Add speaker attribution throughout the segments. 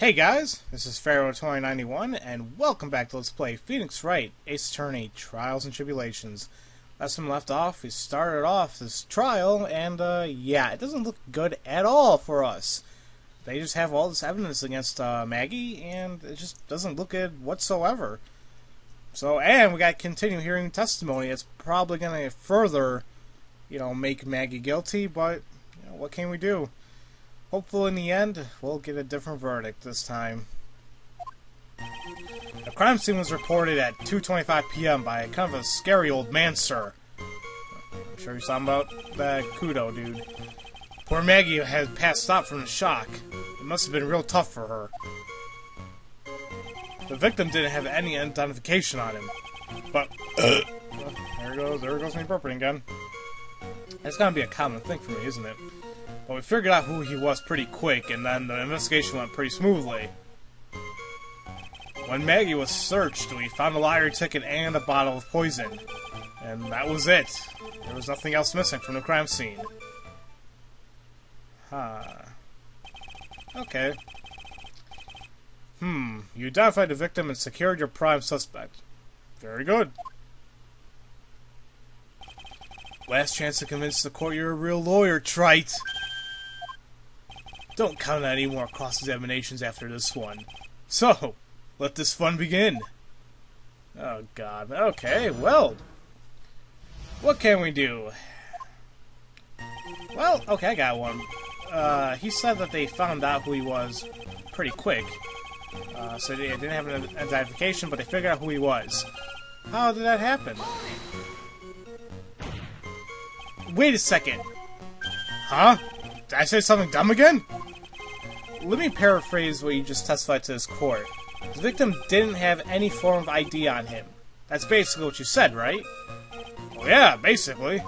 Speaker 1: Hey guys, this is Pharaoh 2091, and welcome back to Let's Play Wright, Ace Attorney, Trials and Tribulations. Last time we left off, we started off this trial, and yeah, it doesn't look good at all for us. They just have all this evidence against Maggie, and it just doesn't look good whatsoever. So, and we gotta continue hearing testimony. It's probably gonna further, make Maggie guilty, but, what can we do? Hopefully in the end, we'll get a different verdict this time. The crime scene was reported at 2:25 p.m. by kind of a scary old man, sir. I'm sure you're talking about that Kudo dude. Poor Maggie had passed out from the shock. It must have been real tough for her. The victim didn't have any identification on him. But, there goes me burping again. That's gotta be a common thing for me, isn't it? But we figured out who he was pretty quick, and then the investigation went pretty smoothly. When Maggie was searched, we found a lottery ticket and a bottle of poison. And that was it. There was nothing else missing from the crime scene. Okay. You identified the victim and secured your prime suspect. Very good. Last chance to convince the court you're a real lawyer, Trite. Don't count on any more cross-examinations after this one. So, let this fun begin. Oh god. Okay, well. What can we do? Well, okay, I got one. He said that they found out who he was pretty quick. So they didn't have an identification, but they figured out who he was. How did that happen? Wait a second. Huh? Did I say something dumb again? Let me paraphrase what you just testified to this court. The victim didn't have any form of ID on him. That's basically what you said, right? Well, yeah, basically.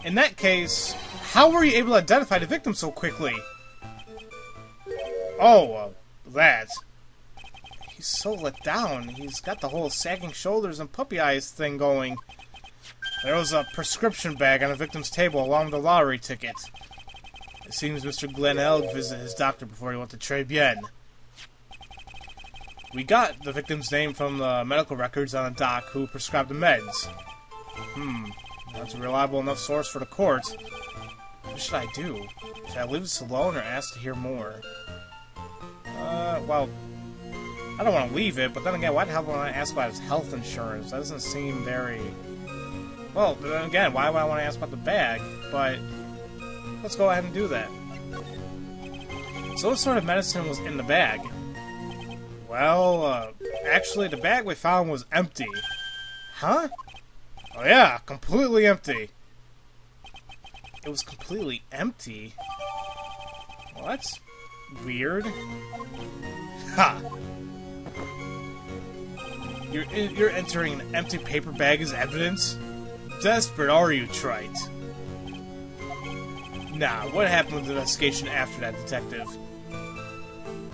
Speaker 1: In that case, how were you able to identify the victim so quickly? Oh, that. He's so let down. He's got the whole sagging shoulders and puppy eyes thing going. There was a prescription bag on the victim's table along with the lottery ticket. It seems Mr. Glenelg visited his doctor before he went to Tribulations. We got the victim's name from the medical records on a doc who prescribed the meds. That's a reliable enough source for the court. What should I do? Should I leave this alone or ask to hear more? Well, I don't want to leave it, but then again, why the hell would I ask about his health insurance? That doesn't seem very... Well, then again, why would I want to ask about the bag? But... let's go ahead and do that. So what sort of medicine was in the bag? Well, actually the bag we found was empty. Huh? Oh yeah, completely empty. It was completely empty? Well, that's weird. Ha! You're entering an empty paper bag as evidence? Desperate are you, Trite? Nah, what happened with the investigation after that, detective?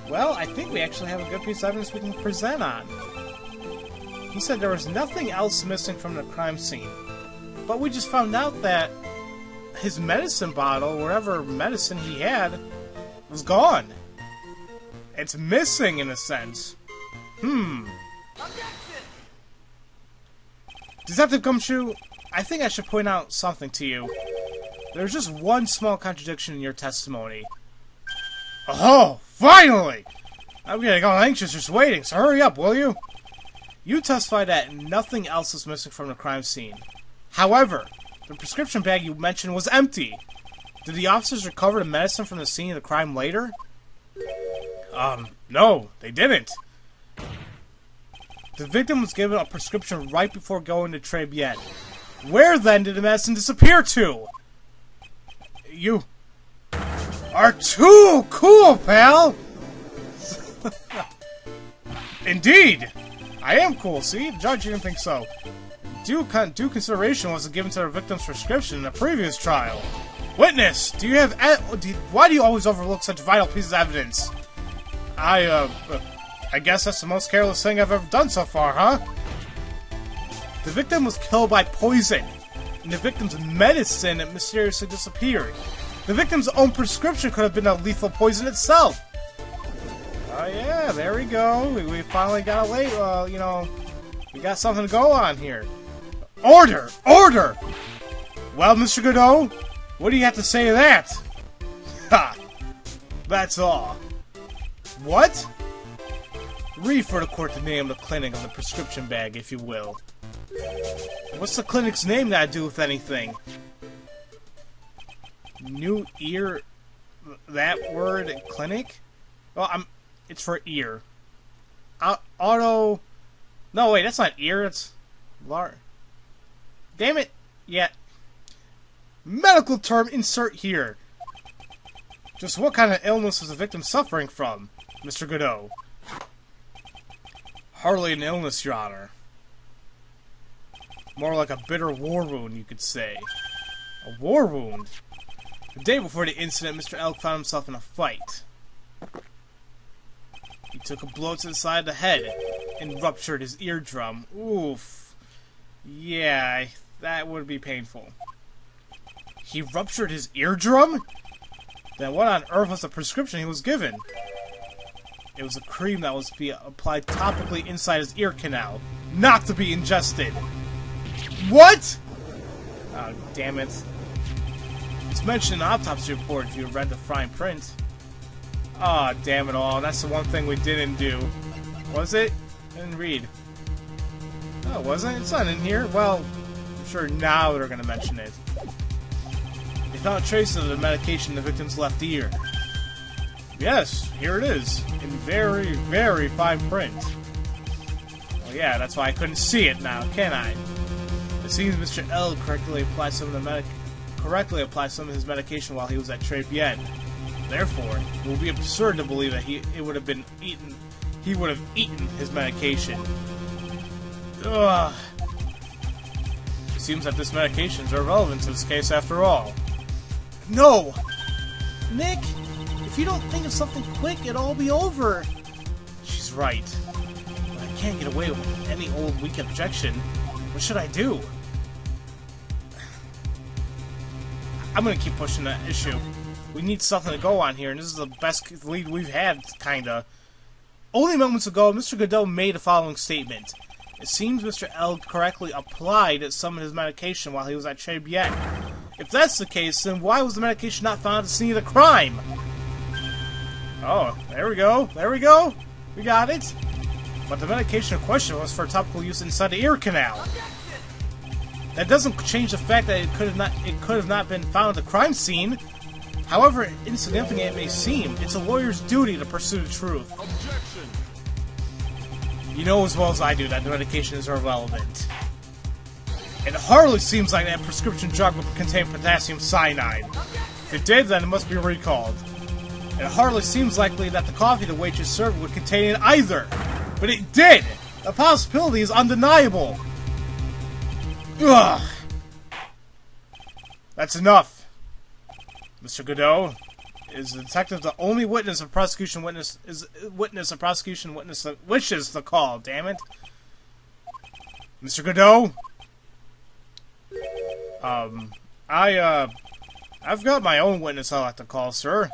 Speaker 1: Well, I think we actually have a good piece of evidence we can present on. He said there was nothing else missing from the crime scene. But we just found out that his medicine bottle, whatever medicine he had, was gone. It's missing, in a sense. Detective Gumshoe, I think I should point out something to you. There's just one small contradiction in your testimony. Oh, finally! I'm getting all anxious just waiting, so hurry up, will you? You testified that nothing else was missing from the crime scene. However, the prescription bag you mentioned was empty. Did the officers recover the medicine from the scene of the crime later? No, they didn't. The victim was given a prescription right before going to Tribulations. Where then did the medicine disappear to? You are too cool, pal! Indeed! I am cool, see? The judge didn't think so. Due consideration wasn't given to the victim's prescription in the previous trial. Witness! Why do you always overlook such vital pieces of evidence? I guess that's the most careless thing I've ever done so far, huh? The victim was killed by poison, and the victim's medicine mysteriously disappeared. The victim's own prescription could have been a lethal poison itself. Oh yeah, there we go. We finally got a late, you know, we got something to go on here. Order! Order! Well, Mr. Kudo, what do you have to say to that? Ha! That's all. What? Read for the court the name of the clinic on the prescription bag, if you will. What's the clinic's name got to do with anything? New ear... That word, clinic? Well, it's for ear. Auto... No, wait, that's not ear, it's... Damn it! Yeah. Medical term insert here. Just what kind of illness is the victim suffering from, Mr. Kudo? Hardly an illness, Your Honor. More like a bitter war wound, you could say. A war wound? The day before the incident, Mr. Elk found himself in a fight. He took a blow to the side of the head and ruptured his eardrum. Oof. Yeah, that would be painful. He ruptured his eardrum? Then what on earth was the prescription he was given? It was a cream that was to be applied topically inside his ear canal, not to be ingested. What? Oh, damn it. It's mentioned in the autopsy report if you read the fine print. Oh, damn it all. That's the one thing we didn't do. Was it? I didn't read. Oh, wasn't it? It's not in here. Well, I'm sure now they're going to mention it. They found traces of the medication in the victim's left ear. Yes, here it is. In very, very fine print. Well, yeah, that's why I couldn't see it now, can I? It seems Mr. L correctly applied some of his medication while he was at Tribulations. Therefore, it would be absurd to believe that he would have eaten his medication. Ugh. It seems that this medications are relevant to this case after all. No! Nick, if you don't think of something quick, it'll all be over. She's right. But I can't get away with any old weak objection. What should I do? I'm gonna keep pushing that issue. We need something to go on here, and this is the best lead we've had, kinda. Only moments ago, Mr. Kudo made the following statement. It seems Mr. L correctly applied some of his medication while he was at Tribulations. If that's the case, then why was the medication not found at the scene of the crime? Oh, there we go. There we go. We got it. But the medication in question was for topical use inside the ear canal. That doesn't change the fact that it could have not been found at the crime scene. However insignificant it may seem, it's a lawyer's duty to pursue the truth. Objection. You know as well as I do that the medication is irrelevant. It hardly seems like that prescription drug would contain potassium cyanide. If it did, then it must be recalled. It hardly seems likely that the coffee the waitress served would contain it either. But it did! The possibility is undeniable. Ugh. That's enough. Mr. Kudo, is the detective the only witness a prosecution witness that wishes the call, damn it. Mr. Kudo? I've got my own witness I'd like to call, sir.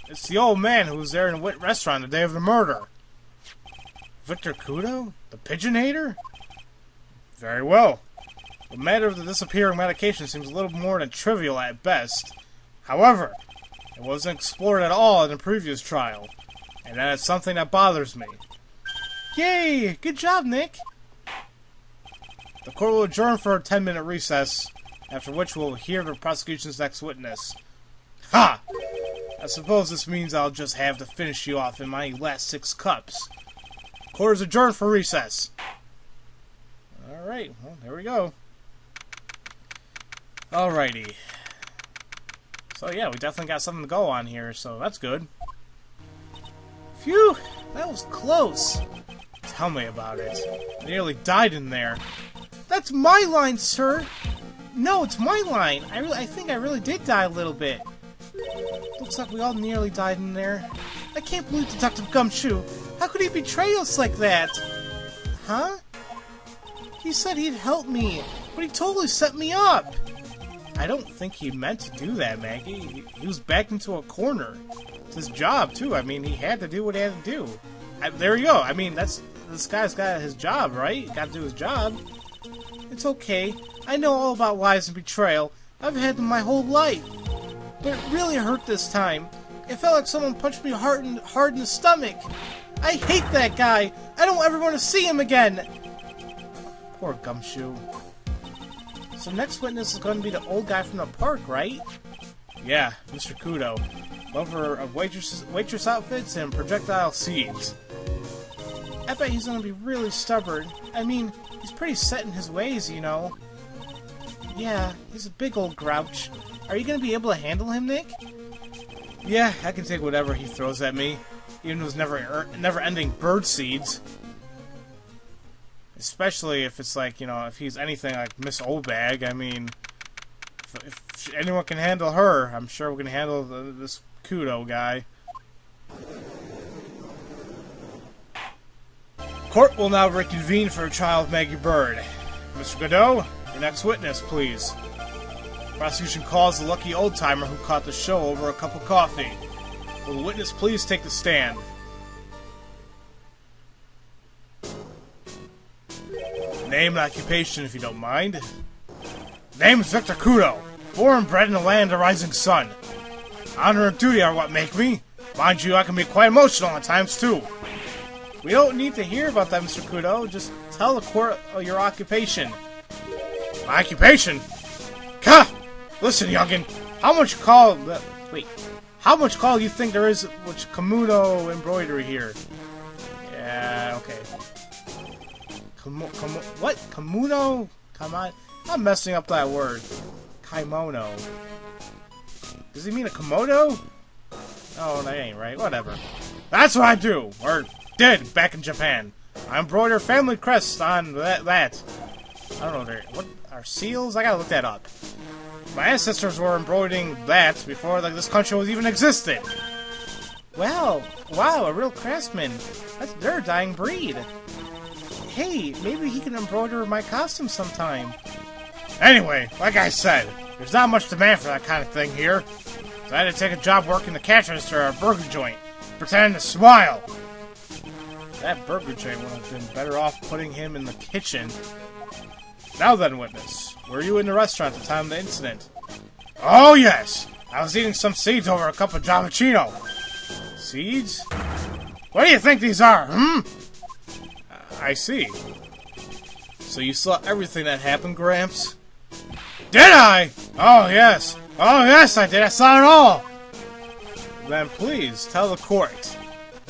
Speaker 1: It's the old man who was there in the Wit restaurant the day of the murder. Victor Kudo? The pigeon hater? Very well. The matter of the disappearing medication seems a little more than trivial at best. However, it wasn't explored at all in the previous trial, and that is something that bothers me. Yay! Good job, Nick! The court will adjourn for a 10-minute recess, after which we'll hear the prosecution's next witness. Ha! I suppose this means I'll just have to finish you off in my last 6 cups. Court is adjourned for recess. Alright, well, there we go. Alrighty. So yeah, we definitely got something to go on here, so that's good. Phew! That was close! Tell me about it. I nearly died in there. That's my line, sir! No, it's my line! I think I really did die a little bit. Looks like we all nearly died in there. I can't believe Detective Gumshoe! How could he betray us like that? Huh? He said he'd help me, but he totally set me up! I don't think he meant to do that, Maggie. He was backed into a corner. It's his job, too. I mean, he had to do what he had to do. There you go. I mean, this guy's got his job, right? Got to do his job. It's okay. I know all about lies and betrayal. I've had them my whole life. But it really hurt this time. It felt like someone punched me hard in the stomach. I hate that guy. I don't ever want to see him again. Poor Gumshoe. So next witness is going to be the old guy from the park, right? Yeah, Mr. Kudo. Lover of waitress outfits and projectile seeds. I bet he's going to be really stubborn. I mean, he's pretty set in his ways, you know. Yeah, he's a big old grouch. Are you going to be able to handle him, Nick? Yeah, I can take whatever he throws at me. Even those never-ending bird seeds. Especially if it's like, you know, if he's anything like Miss Oldbag. I mean, if anyone can handle her, I'm sure we can handle this Kudo guy. Court will now reconvene for a trial of Maggie Bird. Mr. Kudo, your next witness, please. Prosecution calls the lucky old-timer who caught the show over a cup of coffee. Will the witness please take the stand? Name and occupation, if you don't mind. Name is Victor Kudo, born and bred in the land of the rising sun. Honor and duty are what make me. Mind you, I can be quite emotional at times, too. We don't need to hear about that, Mr. Kudo. Just tell the court your occupation. My occupation? Gah! Listen, youngin', how much call... wait. How much call do you think there is with kimono embroidery here? Yeah, okay. What? Kimono? Come on. I'm messing up that word. Kimono. Does he mean a komodo? Oh, that ain't right. Whatever. That's what I do. Or did back in Japan. I embroider family crests on that. I don't know. What are seals? I gotta look that up. My ancestors were embroidering that before this country was even existed. Well, wow, a real craftsman. They're a dying breed. Hey, maybe he can embroider my costume sometime. Anyway, like I said, there's not much demand for that kind of thing here. So I had to take a job working the cash register at a burger joint, pretending to smile. That burger joint would have been better off putting him in the kitchen. Now then, witness, were you in the restaurant at the time of the incident? Oh, yes! I was eating some seeds over a cup of Javachino. Seeds? What do you think these are, I see. So you saw everything that happened, Gramps? Did I? Oh, yes. Oh, yes, I did. I saw it all. Then please, tell the court.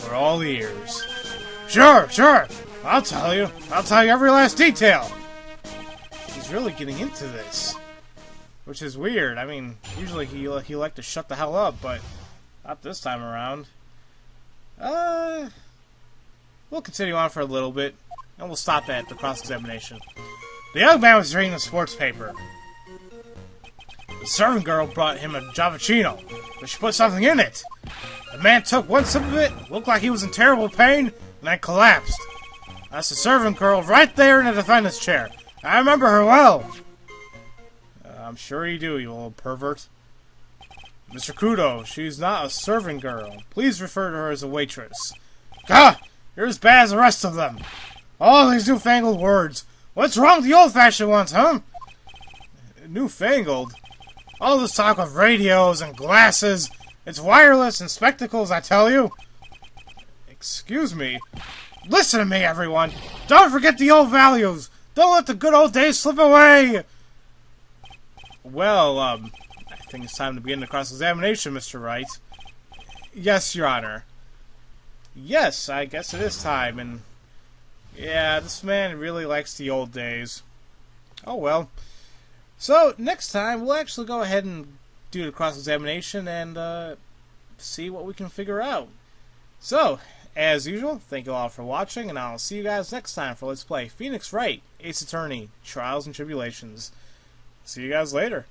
Speaker 1: We're all ears. Sure. I'll tell you. I'll tell you every last detail. He's really getting into this. Which is weird. I mean, usually he liked to shut the hell up, but not this time around. We'll continue on for a little bit, and we'll stop at the cross-examination. The young man was reading the sports paper. The servant girl brought him a Javachino, but she put something in it. The man took one sip of it, looked like he was in terrible pain, and then collapsed. That's the servant girl right there in the defendant's chair. I remember her well. I'm sure you do, you old pervert. Mr. Kudo, she's not a servant girl. Please refer to her as a waitress. Gah! You're as bad as the rest of them. All these newfangled words. What's wrong with the old-fashioned ones, huh? Newfangled? All this talk of radios and glasses. It's wireless and spectacles, I tell you. Excuse me. Listen to me, everyone. Don't forget the old values. Don't let the good old days slip away. Well, I think it's time to begin the cross-examination, Mr. Wright. Yes, Your Honor. Yes, I guess it is time, and... yeah, this man really likes the old days. Oh, well. So, next time, we'll actually go ahead and do the cross-examination and, see what we can figure out. So, as usual, thank you all for watching, and I'll see you guys next time for Let's Play Phoenix Wright, Ace Attorney, Trials and Tribulations. See you guys later.